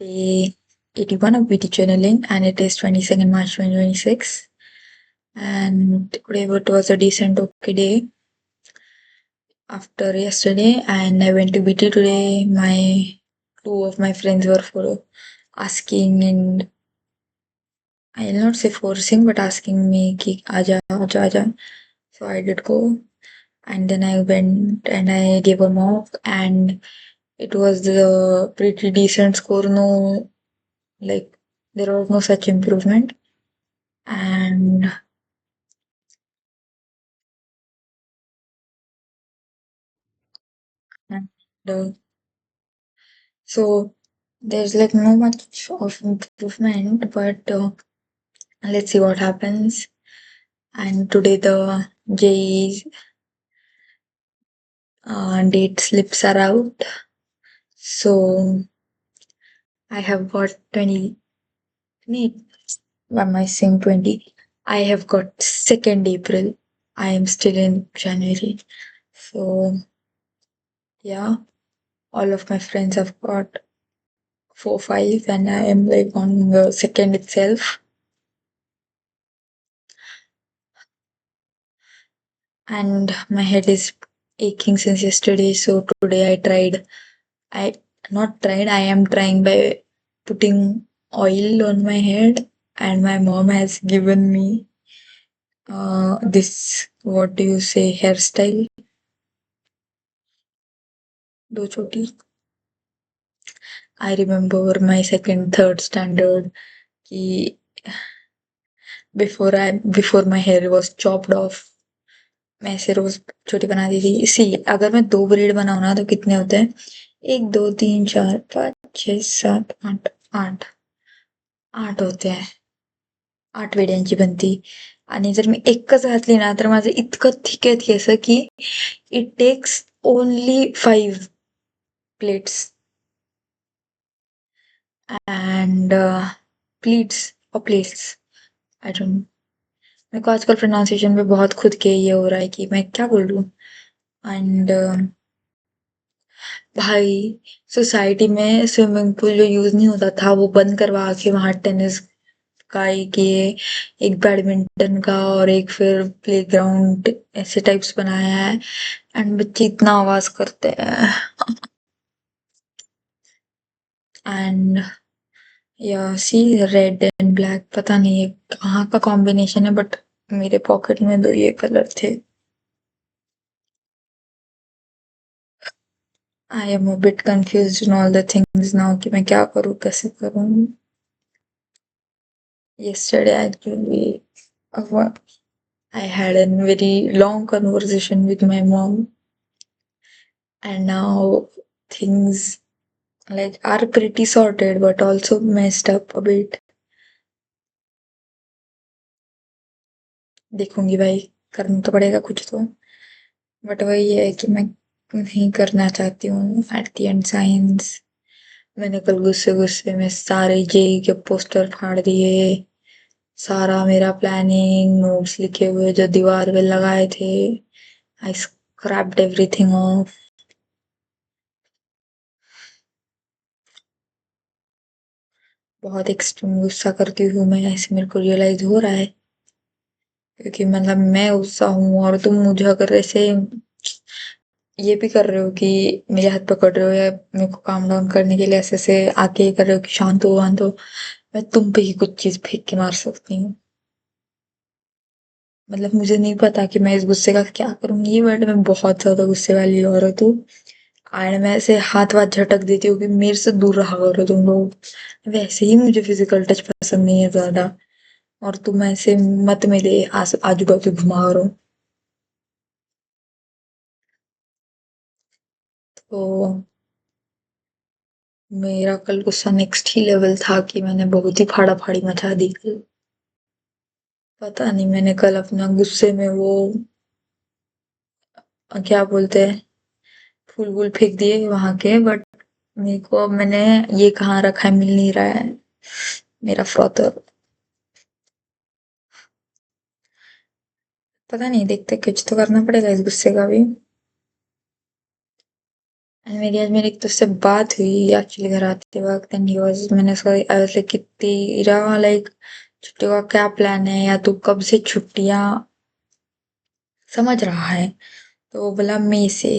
Day 81 of BT Journaling, and it is 22nd March 2026. And today it was a decent okay day after yesterday, and I went to BT today. Two of my friends were for asking, and I'll not say forcing, but asking me ki aja aja aja. So I did go, and then I went and I gave a mock, and it was the pretty decent score. No, like there was no such improvement. And and so there's like no much of improvement, but let's see what happens. And today the JEE date slips are out. So I have got 20. Why am I saying 20? I have got 2nd April. I am still in January. So yeah, all of my friends have got 4, 5, and I am like on the second itself. And my head is aching since yesterday. So today I not tried, I am trying by putting oil on my head, and my mom has given me this, what do you say, hairstyle, do choti. I remember my second, third standard ki before my hair was chopped off, मैं ऐसे रोज छोटी बनाती थी. सी अगर मैं 2 bread बनाऊँ ना तो कितने होते हैं? 1, 2, 3, 4, 5, 6, 7, 8, 8. 8 होते हैं. 8 वेड्यांची बनती. आणि जर मी एकच घातली ना तर माझं इतकं थिक आहे केस की it takes only 5 plates and plates I don't know. मेरे को आजकल प्रोनाउंसिएशन पे बहुत खुद के ये हो रहा है कि मैं क्या बोल रही हूँ. एंड भाई सोसाइटी में स्विमिंग पूल जो यूज नहीं होता था वो बंद करवा के वहां टेनिस का एक ये एक बैडमिंटन का और एक फिर प्लेग्राउंड ऐसे टाइप्स बनाया है. एंड बच्चे इतना आवाज करते हैं. एंड या सी रेड एंड ब्लैक, पता नहीं ये कहाँ का कॉम्बिनेशन है, बट मेरे पॉकेट में 2 ये कलर थे. I am a bit confused in all the things now कि मैं क्या करूँ, कैसे करूँ. Yesterday actually, I had a very long conversation with my mom, and now things like are pretty sorted but also messed up a bit. देखूंगी भाई, करना तो पड़ेगा कुछ तो. बट वही है कि मैं नहीं करना चाहती हूँ एट द एंड साइंस. मैंने कल गुस्से गुस्से में सारे जेई के पोस्टर फाड़ दिए. सारा मेरा प्लानिंग नोट्स लिखे हुए जो दीवार पे लगाए थे, आई स्क्रैप्ड एवरीथिंग ऑफ. बहुत एक्सट्रीम गुस्सा करती हूँ मैं, ऐसे मेरे को रियलाइज हो रहा है. क्योंकि मतलब मैं गुस्सा हूँ और तुम मुझे अगर ऐसे ये भी कर रहे हो कि मेरे हाथ पकड़ रहे हो या मेरे को काम डाउन करने के लिए ऐसे ऐसे आके ये कर रहे हो कि शांत हो शांत हो, मैं तुम पे ही कुछ चीज फेंक के मार सकती हूँ. मतलब मुझे नहीं पता कि मैं इस गुस्से का क्या करूंगी, बट मैं बहुत ज्यादा गुस्से वाली औरत हूँ. एंड मैं ऐसे हाथ वाथ झटक देती हूँ कि मेरे से दूर रहा करो तुम लोग. वैसे ही मुझे फिजिकल टच पसंद नहीं है ज्यादा, और तुम ऐसे मत मेरे आजू बाजू घुमा रहो. तो मेरा कल गुस्सा नेक्स्ट ही लेवल था कि मैंने बहुत ही फाड़ा फाड़ी मचा दी कल. पता नहीं मैंने कल अपना गुस्से में वो क्या बोलते हैं, फूल वूल फेंक दिए वहां के. बट मेरे को अब मैंने ये कहाँ रखा है, मिल नहीं रहा है मेरा फ्रॉथर. पता नहीं, देखते कुछ तो करना पड़ेगा इस गुस्से का भी. एंड मेरी आज मेरी एक दोस्त से बात हुई एक्चुअली घर आते वक्त, एंड ही वाज मैंने उसका आई वाज लाइक कि तेरा लाइक छुट्टियों का क्या प्लान है, या तू कब से छुट्टियां समझ रहा है? तो वो बोला मई से।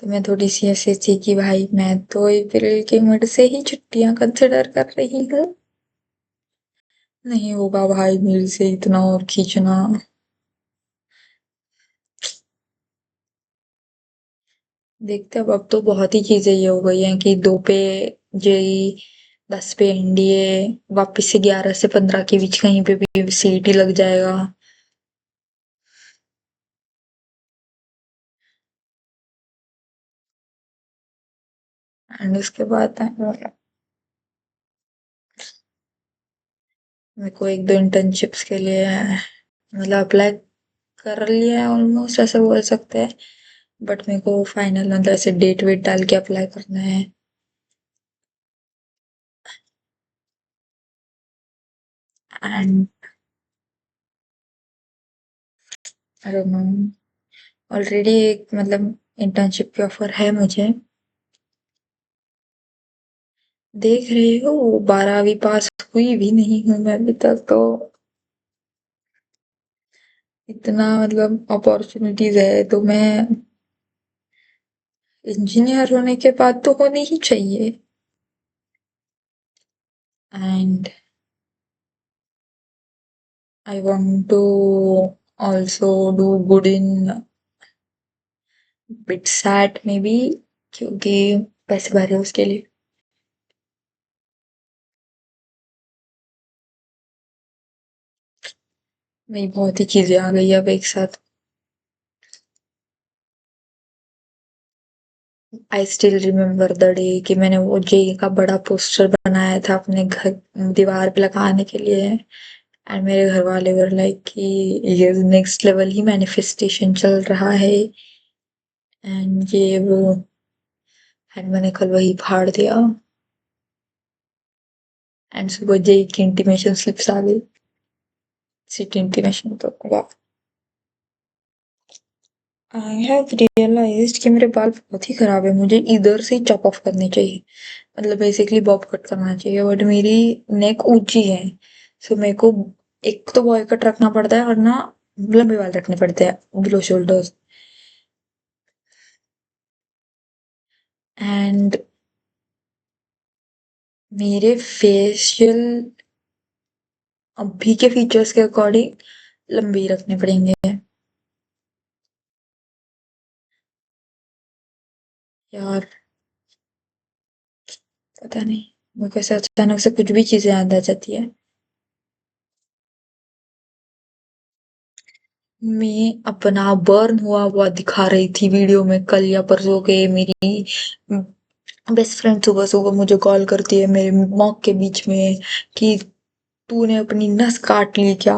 तो मैं थोड़ी सी ऐसे थी कि भाई मैं तो अप्रैल के मिड से ही छुट्टियां कंसिडर कर रही हूँ। नहीं होगा भाई मेरे से इतना और खींचना। देखते हैं, अब तो बहुत ही चीजें ये हो गई हैं कि 2 पे जेई, 10 पे एनडीए, वापस से 11 से 15 के बीच कहीं पे भी सीईटी लग जाएगा। एंड उसके बाद मेरे को एक दो इंटर्नशिप्स के लिए मतलब अप्लाई कर लिया है ऑलमोस्ट, ऐसा बोल सकते हैं। बट मेरे को फाइनल मतलब ऐसे डेट वेट डाल के अप्लाई करना है। And I don't no, already एक मतलब इंटर्नशिप की ऑफर है मुझे। देख रहे हो, 12वीं पास हुई भी नहीं हूँ मैं अभी तक, तो इतना मतलब अपॉर्चुनिटीज है, तो मैं इंजीनियर होने के बाद तो होनी ही चाहिए। And I want to also do good in BITSAT में भी, क्योंकि पैसे भरे उसके लिए। वही बहुत ही चीजें आ गई अब एक साथ। I still remember the day कि मैंने वो जेई का बड़ा पोस्टर बनाया था अपने घर दीवार पे लगाने के लिए। एंड मेरे घर वाले वर लाइक कि ये नेक्स्ट लेवल ही मैनिफेस्टेशन चल रहा है। एंड ये वो, एंड मैंने कल वही फाड़ दिया। एंड सुबह जेई की इंटीमेशन स्लिप्स आ गई, सीट इंटीमेशन, तो वाह। आई हैव रियलाइज्ड कि मेरे बाल बहुत ही खराब है, मुझे इधर से ही चॉप ऑफ करने चाहिए। मतलब बेसिकली बॉब कट करना चाहिए, बट मेरी नेक ऊंची है। सो मेरे को एक तो बॉय कट रखना पड़ता है, और ना लंबे बाल रखने पड़ते हैं बिलो शोल्डर्स। एंड मेरे फेशियल अभी के फीचर्स के अकॉर्डिंग लंबे ही रखने पड़ेंगे यार। पता नहीं, मेरे को ऐसे अचानक से कुछ भी चीजें याद आ जाती है। मैं अपना बर्न हुआ हुआ दिखा रही थी वीडियो में कल या परसों के। मेरी बेस्ट फ्रेंड सुबह सुबह मुझे कॉल करती है मेरे मॉक के बीच में कि तूने अपनी नस काट ली क्या?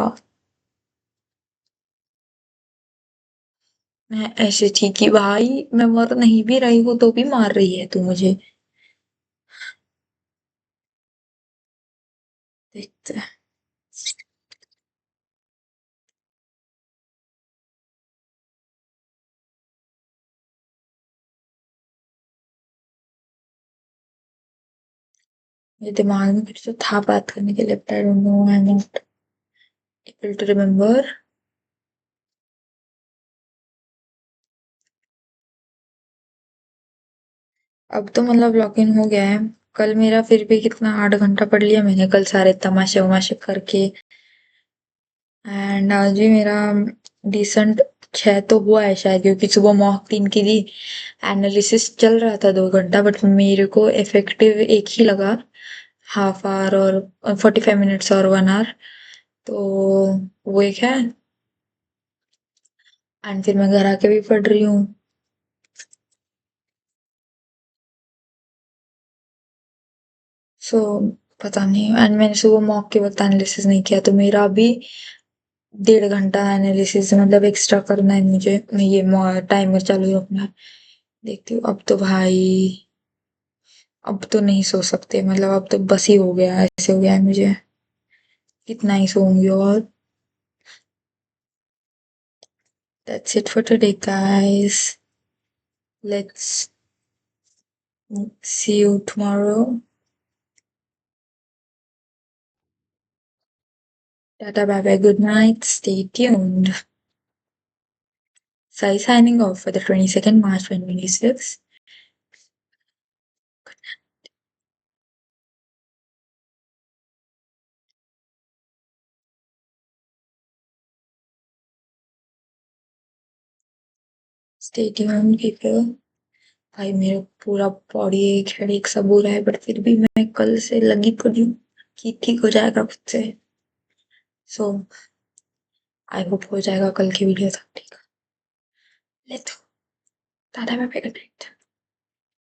मैं ऐसे थी कि भाई मैं मर नहीं भी रही हूँ तो भी मार रही है तू मुझे। देखते हैं। मेरे दिमाग में कुछ तो था बात करने के लिए, but I don't know, I am not able to remember. अब तो मतलब लॉग इन हो गया है। कल मेरा फिर भी कितना 8 घंटा पढ़ लिया मैंने कल, सारे तमाशे वमाशे करके। एंड आज भी मेरा डिसेंट 6 तो हुआ है शायद, क्योंकि सुबह मॉक 3 की थी। एनालिसिस चल रहा था 2 घंटा, बट मेरे को इफेक्टिव एक ही लगा, हाफ आवर और 45 मिनट्स और 1 आवर। तो वो एक है। एंड फिर मैं घर आके भी पढ़ रही हूँ। सो पता नहीं, एंड मैंने सुबह मॉक के वक्त एनालिसिस नहीं किया, तो मेरा अभी 1.5 घंटा एनालिसिस मतलब एक्स्ट्रा करना है मुझे। मैं ये टाइमर चालू है अपना, देखती हूँ। अब तो भाई, अब तो नहीं सो सकते, मतलब अब तो बस ही हो गया, ऐसे हो गया है मुझे। कितना ही सोऊंगी और। That's it for today, guys. Let's See you tomorrow. Tata, bye bye, good night. Stay tuned. Sai signing off for the 22nd March 2026. Stay tuned, people. भाई मेरा पूरा बॉडी एक हेडेक सब हो रहा है, बट फिर भी मैं कल से लगी पड़ी हूँ कि ठीक हो जाएगा खुद से. सो आई होप हो जाएगा कल की वीडियो तक. ठीक है, let's tata bye bye, good night.